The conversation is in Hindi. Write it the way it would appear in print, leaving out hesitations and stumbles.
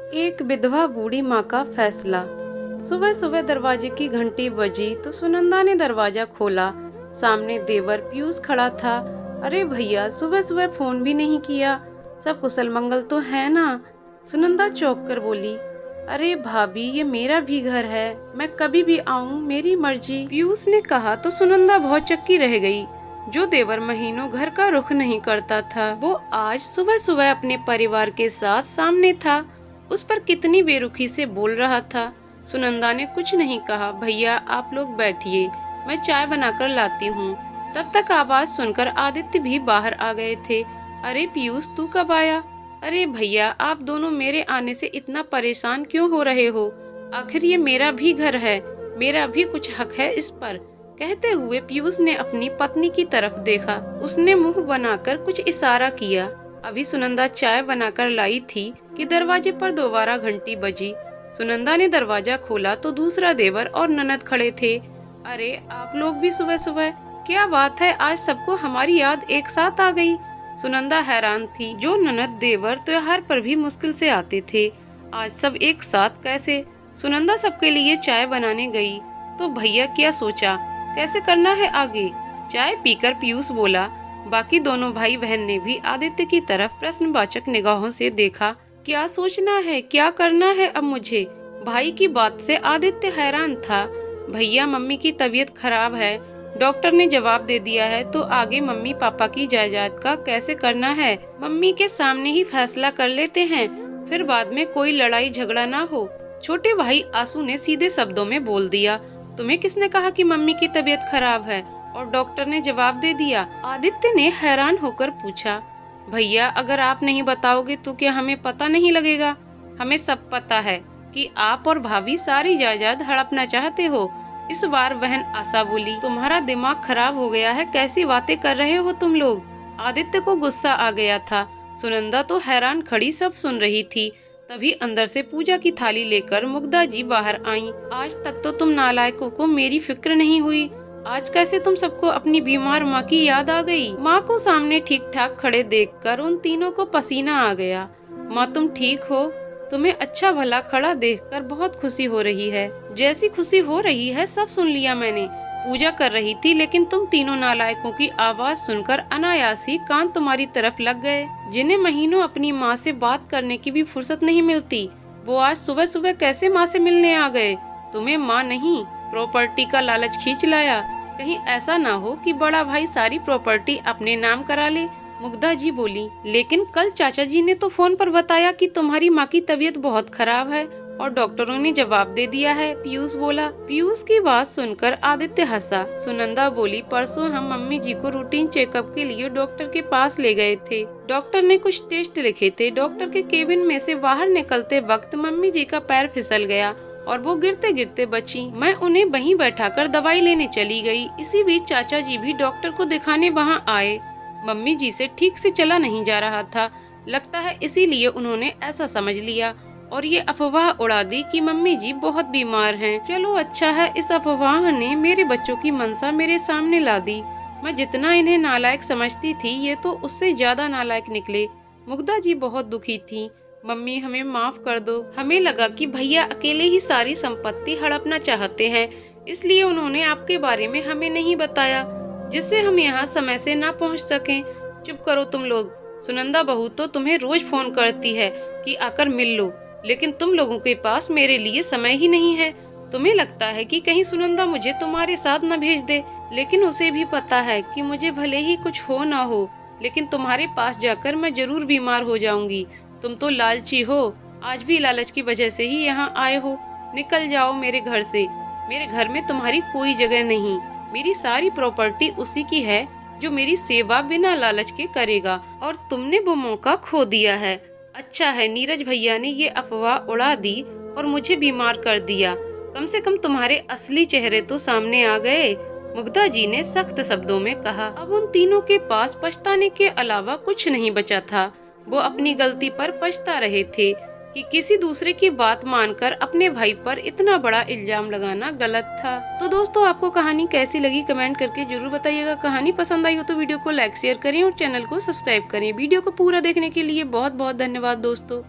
एक विधवा बूढ़ी माँ का फैसला। सुबह सुबह दरवाजे की घंटी बजी तो सुनंदा ने दरवाजा खोला। सामने देवर पीयूष खड़ा था। अरे भैया, सुबह सुबह फोन भी नहीं किया, सब कुशल मंगल तो है ना? सुनंदा चौंक कर बोली, अरे भाभी, ये मेरा भी घर है, मैं कभी भी आऊँ, मेरी मर्जी। पीयूष ने कहा तो सुनंदा बहुत चक्की रह गई। जो देवर महीनों घर का रुख नहीं करता था, वो आज सुबह सुबह अपने परिवार के साथ सामने था। उस पर कितनी बेरुखी से बोल रहा था। सुनंदा ने कुछ नहीं कहा। भैया, आप लोग बैठिए, मैं चाय बनाकर लाती हूँ। तब तक आवाज सुनकर आदित्य भी बाहर आ गए थे। अरे पीयूष, तू कब आया? अरे भैया, आप दोनों मेरे आने से इतना परेशान क्यों हो रहे हो? आखिर ये मेरा भी घर है, मेरा भी कुछ हक है इस पर। कहते हुए पीयूष ने अपनी पत्नी की तरफ देखा। उसने मुंह बनाकर कुछ इशारा किया। अभी सुनंदा चाय बनाकर लाई थी कि दरवाजे पर दोबारा घंटी बजी। सुनंदा ने दरवाजा खोला तो दूसरा देवर और ननद खड़े थे। अरे आप लोग भी सुबह सुबह, क्या बात है, आज सबको हमारी याद एक साथ आ गई। सुनंदा हैरान थी। जो ननद देवर त्योहार पर भी मुश्किल से आते थे, आज सब एक साथ कैसे? सुनंदा सबके लिए चाय बनाने गई तो भैया क्या सोचा, कैसे करना है आगे? चाय पीकर पीयूष बोला। बाकी दोनों भाई बहन ने भी आदित्य की तरफ प्रश्नवाचक निगाहों से देखा। क्या सोचना है, क्या करना है अब मुझे? भाई की बात से आदित्य हैरान था। भैया, मम्मी की तबीयत खराब है, डॉक्टर ने जवाब दे दिया है, तो आगे मम्मी पापा की जायदाद का कैसे करना है? मम्मी के सामने ही फैसला कर लेते हैं, फिर बाद में कोई लड़ाई झगड़ा ना हो। छोटे भाई आंसू ने सीधे शब्दों में बोल दिया। तुम्हें किसने कहा कि मम्मी की तबीयत खराब है और डॉक्टर ने जवाब दे दिया? आदित्य ने हैरान होकर पूछा। भैया, अगर आप नहीं बताओगे तो क्या हमें पता नहीं लगेगा? हमें सब पता है कि आप और भाभी सारी जायदाद हड़पना चाहते हो। इस बार बहन आशा बोली। तुम्हारा दिमाग खराब हो गया है, कैसी बातें कर रहे हो तुम लोग? आदित्य को गुस्सा आ गया था। सुनंदा तो हैरान खड़ी सब सुन रही थी। तभी अंदर से पूजा की थाली लेकर मुग्धा जी बाहर आईं। आज तक तो तुम नालायकों को मेरी फिक्र नहीं हुई, आज कैसे तुम सबको अपनी बीमार माँ की याद आ गई? माँ को सामने ठीक ठाक खड़े देखकर उन तीनों को पसीना आ गया। माँ, तुम ठीक हो? तुम्हें अच्छा भला खड़ा देखकर बहुत खुशी हो रही है। जैसी खुशी हो रही है सब सुन लिया मैंने। पूजा कर रही थी, लेकिन तुम तीनों नालायकों की आवाज सुनकर अनायासी कान तुम्हारी तरफ लग गए। जिन्हें महीनों अपनी माँ से बात करने की भी फुर्सत नहीं मिलती, वो आज सुबह सुबह कैसे माँ से मिलने आ गए? तुम्हें माँ नहीं, प्रॉपर्टी का लालच खींच लाया। कहीं ऐसा ना हो कि बड़ा भाई सारी प्रॉपर्टी अपने नाम करा ले। मुग्धा जी बोली। लेकिन कल चाचा जी ने तो फोन पर बताया कि तुम्हारी माँ की तबीयत बहुत खराब है और डॉक्टरों ने जवाब दे दिया है, पीयूष बोला। पीयूष की बात सुनकर आदित्य हंसा। सुनंदा बोली, परसों हम मम्मी जी को रूटीन चेकअप के लिए डॉक्टर के पास ले गए थे। डॉक्टर ने कुछ टेस्ट लिखे थे। डॉक्टर के केबिन में से बाहर निकलते वक्त मम्मी जी का पैर फिसल गया और वो गिरते गिरते बची। मैं उन्हें वहीं बैठाकर दवाई लेने चली गई। इसी बीच चाचा जी भी डॉक्टर को दिखाने वहाँ आए। मम्मी जी से ठीक से चला नहीं जा रहा था, लगता है इसीलिए उन्होंने ऐसा समझ लिया और ये अफवाह उड़ा दी कि मम्मी जी बहुत बीमार हैं। चलो अच्छा है, इस अफवाह ने मेरे बच्चों की मनसा मेरे सामने ला दी। मैं जितना इन्हें नालायक समझती थी, ये तो उससे ज्यादा नालायक निकले। मुग्धा जी बहुत दुखी थी। मम्मी, हमें माफ कर दो। हमें लगा कि भैया अकेले ही सारी संपत्ति हड़पना चाहते हैं, इसलिए उन्होंने आपके बारे में हमें नहीं बताया, जिससे हम यहाँ समय से ना पहुँच सकें। चुप करो तुम लोग। सुनंदा बहू तो तुम्हें रोज फोन करती है कि आकर मिल लो, लेकिन तुम लोगों के पास मेरे लिए समय ही नहीं है। तुम्हें लगता है कि कहीं सुनंदा मुझे तुम्हारे साथ न भेज दे, लेकिन उसे भी पता है कि मुझे भले ही कुछ हो ना हो, लेकिन तुम्हारे पास जाकर मैं जरूर बीमार हो जाऊंगी। तुम तो लालची हो, आज भी लालच की वजह से ही यहाँ आए हो। निकल जाओ मेरे घर से। मेरे घर में तुम्हारी कोई जगह नहीं। मेरी सारी प्रॉपर्टी उसी की है जो मेरी सेवा बिना लालच के करेगा, और तुमने वो मौका खो दिया है। अच्छा है नीरज भैया ने ये अफवाह उड़ा दी और मुझे बीमार कर दिया। कम से कम तुम्हारे असली चेहरे तो सामने आ गए, मुग्धा जी ने सख्त शब्दों में कहा। अब उन तीनों के पास पछताने के अलावा कुछ नहीं बचा था। वो अपनी गलती पर पछता रहे थे कि किसी दूसरे की बात मानकर अपने भाई पर इतना बड़ा इल्जाम लगाना गलत था। तो दोस्तों, आपको कहानी कैसी लगी कमेंट करके जरूर बताइएगा। कहानी पसंद आई हो तो वीडियो को लाइक शेयर करें और चैनल को सब्सक्राइब करें। वीडियो को पूरा देखने के लिए बहुत बहुत धन्यवाद दोस्तों।